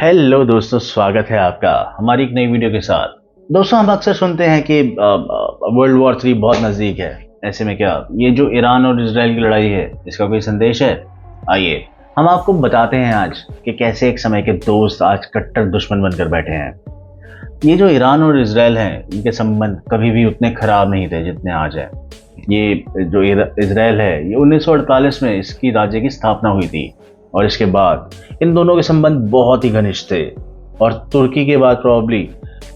Hello दोस्तों, स्वागत है आपका हमारी एक नई वीडियो के साथ। दोस्तों, हम अक्सर सुनते हैं कि वर्ल्ड वॉर 3 बहुत नज़दीक है। ऐसे में क्या ये जो ईरान और इजराइल की लड़ाई है, इसका कोई संदेश है? आइए हम आपको बताते हैं आज कि कैसे एक समय के दोस्त आज कट्टर दुश्मन बनकर बैठे हैं। ये जो ईरान और इजराइल हैं, इनके संबंध कभी भी उतने खराब नहीं थे जितने आज है। ये जो इजराइल है, ये 1948 में इसकी राज्य की स्थापना हुई थी और इसके बाद इन दोनों के संबंध बहुत ही घनिष्ठ थे। और तुर्की के बाद प्रॉब्ली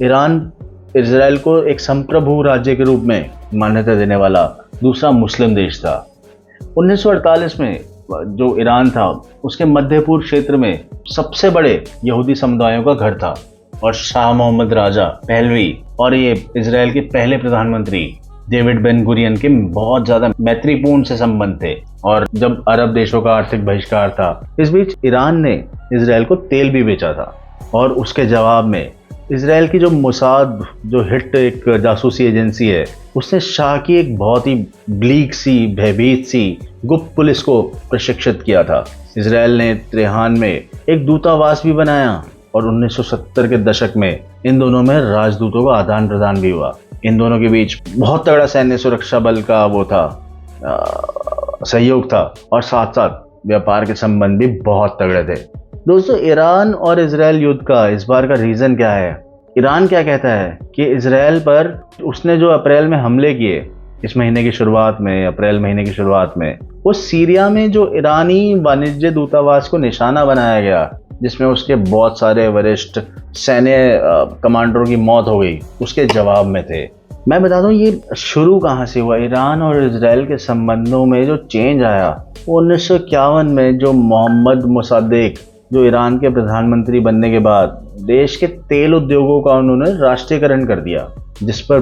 ईरान इजराइल को एक संप्रभु राज्य के रूप में मान्यता देने वाला दूसरा मुस्लिम देश था। 1948 में जो ईरान था, उसके मध्य पूर्व क्षेत्र में सबसे बड़े यहूदी समुदायों का घर था और शाह मोहम्मद राजा पहलवी और ये इजराइल के पहले प्रधानमंत्री डेविड बेन गुरियन के बहुत ज्यादा मैत्रीपूर्ण से संबंध थे। और जब अरब देशों का आर्थिक बहिष्कार था, इस बीच ईरान ने इजराइल को तेल भी बेचा था। और उसके जवाब में इजराइल की जो मोसाद, जो हिट एक जासूसी एजेंसी है, उसने शाह की एक बहुत ही ब्लीक सी, भयभीत सी गुप्त पुलिस को प्रशिक्षित किया था। इजराइल ने त्रेहान में एक दूतावास भी बनाया और 1970 के दशक में इन दोनों में राजदूतों का आदान प्रदान भी हुआ। इन दोनों के बीच बहुत तगड़ा सैन्य सुरक्षा बल का वो था, सहयोग था, और साथ साथ व्यापार के संबंध भी बहुत तगड़े थे। दोस्तों, ईरान और इजराइल युद्ध का इस बार का रीजन क्या है? ईरान क्या कहता है कि इजराइल पर उसने जो अप्रैल में हमले किए, इस महीने की शुरुआत में, अप्रैल महीने की शुरुआत में, वो सीरिया में जो ईरानी वाणिज्य दूतावास को निशाना बनाया गया, जिसमें उसके बहुत सारे वरिष्ठ सैन्य कमांडरों की मौत हो गई, उसके जवाब में थे। मैं बता दूं, ये शुरू कहाँ से हुआ? ईरान और इजराइल के संबंधों में जो चेंज आया वो 1951 में, जो मोहम्मद मोसाद्देक जो ईरान के प्रधानमंत्री बनने के बाद देश के तेल उद्योगों का उन्होंने राष्ट्रीयकरण कर दिया, जिस पर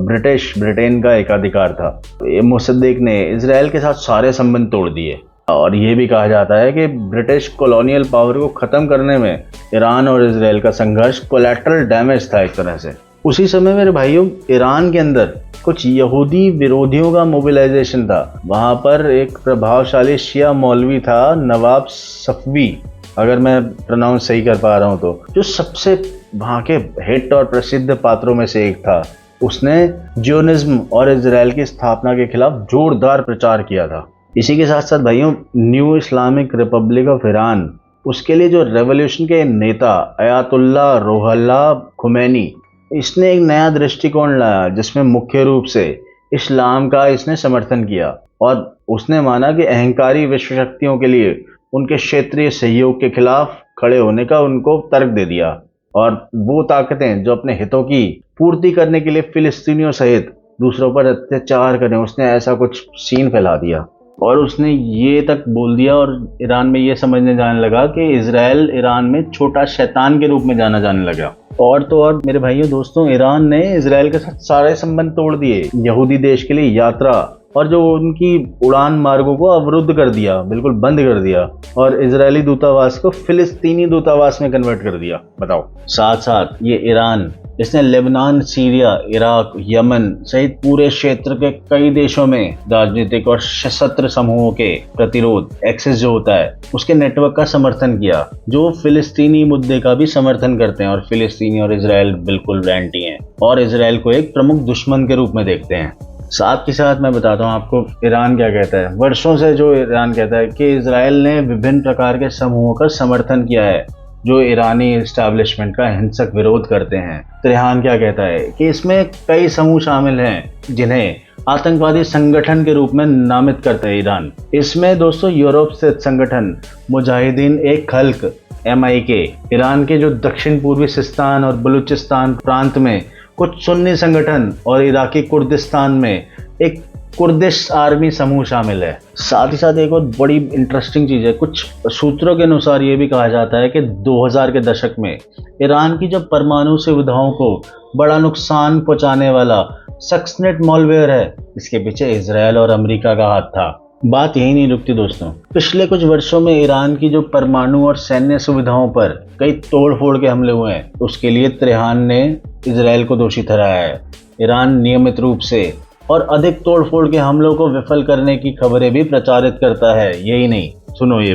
ब्रिटेन का एकाधिकार था। ये मोसाद्देक ने इजराइल के साथ सारे संबंध तोड़ दिए और ये भी कहा जाता है कि ब्रिटिश कॉलोनियल पावर को खत्म करने में ईरान और इजराइल का संघर्ष कोलैटरल डैमेज था एक तरह से। उसी समय मेरे भाइयों, ईरान के अंदर कुछ यहूदी विरोधियों का मोबिलाइजेशन था। वहाँ पर एक प्रभावशाली शिया मौलवी था, नवाब सफवी, अगर मैं प्रोनाउंस सही कर पा रहा हूँ तो, जो सबसे वहाँ के हिट और प्रसिद्ध पात्रों में से एक था। उसने जियोनिज्म और इजराइल की स्थापना के खिलाफ जोरदार प्रचार किया था। इसी के साथ साथ भाइयों, new Islamic Republic of Iran, उसके लिए जो रेवोल्यूशन के नेता अयातुल्ला रोहल्ला खुमैनी, इसने एक नया दृष्टिकोण लाया, जिसमें मुख्य रूप से इस्लाम का इसने समर्थन किया। और उसने माना कि अहंकारी विश्व शक्तियों के लिए उनके क्षेत्रीय सहयोग के खिलाफ खड़े होने का उनको तर्क दे दिया। और वो ताकतें जो अपने हितों की पूर्ति करने के लिए फिलिस्तीनियों सहित दूसरों पर अत्याचार करें, उसने ऐसा कुछ सीन फैला दिया। और उसने ये तक बोल दिया और ईरान में ये समझने जाने लगा कि इजराइल ईरान में छोटा शैतान के रूप में जाना जाने लगा। और तो और मेरे भाइयों दोस्तों, ईरान ने इजराइल के साथ सारे संबंध तोड़ दिए, यहूदी देश के लिए यात्रा और जो उनकी उड़ान मार्गों को अवरुद्ध कर दिया, बिल्कुल बंद कर दिया, और इजरायली दूतावास को फिलिस्तीनी दूतावास में कन्वर्ट कर दिया। बताओ। साथ साथ ये ईरान, इसने लेबनान, सीरिया, इराक, यमन सहित पूरे क्षेत्र के कई देशों में राजनीतिक और सशस्त्र समूहों के प्रतिरोध, एक्सेस जो होता है, उसके नेटवर्क का समर्थन किया, जो फिलिस्तीनी मुद्दे का भी समर्थन करते हैं। और फिलिस्तीनी और इजराइल बिल्कुल एंटी हैं और इजराइल को एक प्रमुख दुश्मन के रूप में देखते हैं। साथ के साथ मैं बताता हूँ आपको ईरान क्या कहता है। वर्षों से जो ईरान कहता है कि इजराइल ने विभिन्न प्रकार के समूहों का समर्थन किया है जो ईरानी एस्टैब्लिशमेंट का हिंसक विरोध करते हैं। त्रेहान क्या कहता है कि इसमें कई समूह शामिल हैं जिन्हें आतंकवादी संगठन के रूप में नामित करता है ईरान। इसमें दोस्तों यूरोप स्थित संगठन मुजाहिदीन एक खल्क MIK, ईरान के जो दक्षिण पूर्वी सिस्तान और बलूचिस्तान प्रांत में कुछ सुन्नी संगठन और इराकी कुर्दिस्तान में एक कुर्दिश आर्मी समूह शामिल है। साथ ही साथ एक और बड़ी इंटरेस्टिंग चीज़ है, कुछ सूत्रों के अनुसार ये भी कहा जाता है कि 2000 के दशक में ईरान की जो परमाणु सुविधाओं को बड़ा नुकसान पहुंचाने वाला सक्सनेट मॉलवेयर है, इसके पीछे इजराइल और अमेरिका का हाथ था। बात यही नहीं रुकती दोस्तों। पिछले कुछ वर्षों में ईरान की जो परमाणु और सैन्य सुविधाओं पर कई तोड़-फोड़ के हमले हुए हैं, उसके लिए त्रेहान ने इजराइल को दोषी ठहराया है। ईरान नियमित रूप से और अधिक तोड़-फोड़ के हमलों को विफल करने की खबरें भी प्रचारित करता है। यही नहीं, सुनो ये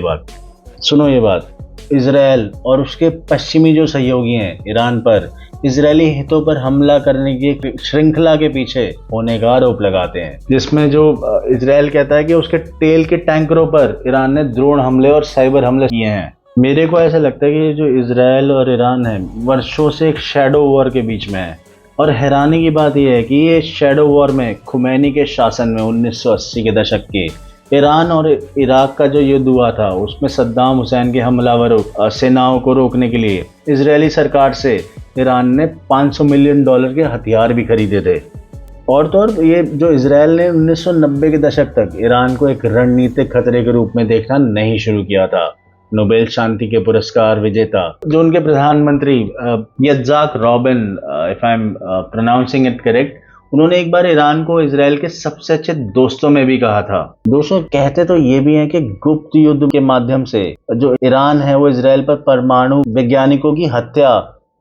बात, इसराइल और उसके पश्चिमी जो सहयोगी हैं ईरान पर इजरायली हितों पर हमला करने की एक श्रृंखला के पीछे होने का आरोप लगाते हैं, जिसमें जो इसराइल कहता है कि उसके तेल के टैंकरों पर ईरान ने ड्रोन हमले और साइबर हमले किए हैं। मेरे को ऐसा लगता है कि जो इसराइल और ईरान है वर्षों से एक शैडो वॉर के बीच में है, और हैरानी की बात यह है कि ये शैडो वॉर में खुमैनी के शासन में 1980 के दशक के ईरान और इराक का जो युद्ध हुआ था उसमें सद्दाम हुसैन के हमलावरों सेनाओं को रोकने के लिए इजरायली सरकार से ईरान ने $500 मिलियन के हथियार भी खरीदे थे। और तो और ये जो इसराइल ने 1990 के दशक तक ईरान को एक रणनीतिक खतरे के रूप में देखना नहीं शुरू किया था। नोबेल शांति के पुरस्कार विजेता जो उनके प्रधानमंत्री Yitzhak Rabin, if I am pronouncing it correct, उन्होंने एक बार ईरान को इसराइल के सबसे अच्छे दोस्तों में भी कहा था। दोस्तों कहते तो ये भी हैं कि गुप्त युद्ध के माध्यम से जो ईरान है वो इसराइल पर परमाणु वैज्ञानिकों की हत्या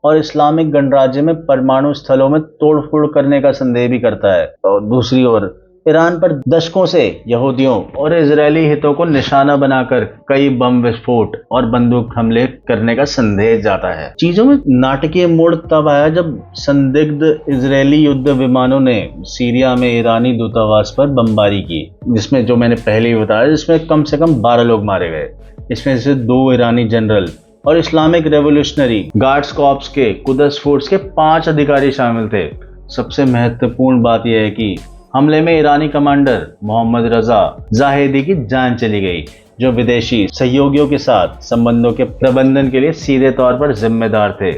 और इस्लामिक गणराज्य में परमाणु स्थलों में तोड़फोड़ करने का संदेह भी करता है। और दूसरी ओर ईरान पर दशकों से यहूदियों और इजरायली हितों को निशाना बनाकर कई बम विस्फोट और बंदूक हमले करने का संदेह जाता है। चीजों में नाटकीय मोड़ तब आया जब संदिग्ध इजरायली युद्ध विमानों ने सीरिया में ईरानी दूतावास पर बमबारी की, जिसमें जो मैंने पहले ही बताया, जिसमें कम से कम 12 लोग मारे गए। इसमें से 2 ईरानी जनरल और इस्लामिक रेवोल्यूशनरी गार्ड्स कॉर्प्स के कुदस फोर्स के 5 अधिकारी शामिल थे। सबसे महत्वपूर्ण बात यह है कि हमले में ईरानी कमांडर मोहम्मद रजा जाहिदी की जान चली गई, जो विदेशी सहयोगियों के साथ संबंधों के प्रबंधन के लिए सीधे तौर पर जिम्मेदार थे।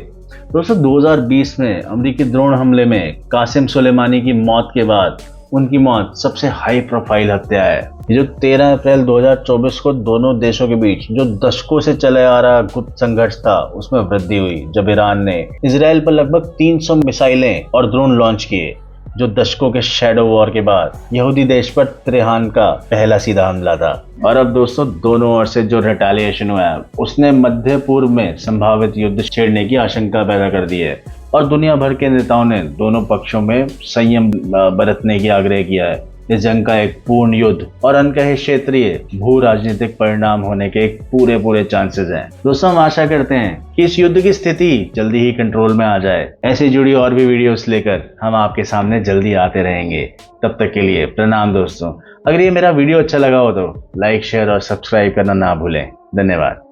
दोस्तों 2020 में अमेरिकी ड्रोन हमले में कासिम सुलेमानी की मौत के बाद उनकी मौत सबसे हाई प्रोफाइल हत्या है। जो 13 अप्रैल 2024 को दोनों देशों के बीच जो दशकों से चले आ रहा गुप्त संघर्ष था उसमें वृद्धि हुई जब ईरान ने इसराइल पर लगभग 300 मिसाइलें और ड्रोन लॉन्च किए, जो दशकों के शैडो वॉर के बाद यहूदी देश पर त्रेहान का पहला सीधा हमला था। और अब दोस्तों दोनों ओर से जो रिटेलिएशन हुआ है उसने मध्य पूर्व में संभावित युद्ध छेड़ने की आशंका पैदा कर दी है, और दुनिया भर के नेताओं ने दोनों पक्षों में संयम बरतने की आग्रह किया है। इस जंग का एक पूर्ण युद्ध और अनकहे क्षेत्रीय भू राजनीतिक परिणाम होने के पूरे चांसेस हैं। दोस्तों हम आशा करते हैं कि इस युद्ध की स्थिति जल्दी ही कंट्रोल में आ जाए। ऐसी जुड़ी और भी वीडियोस लेकर हम आपके सामने जल्दी आते रहेंगे। तब तक के लिए प्रणाम दोस्तों। अगर ये मेरा वीडियो अच्छा लगा हो तो लाइक, शेयर और सब्सक्राइब करना ना भूलें। धन्यवाद।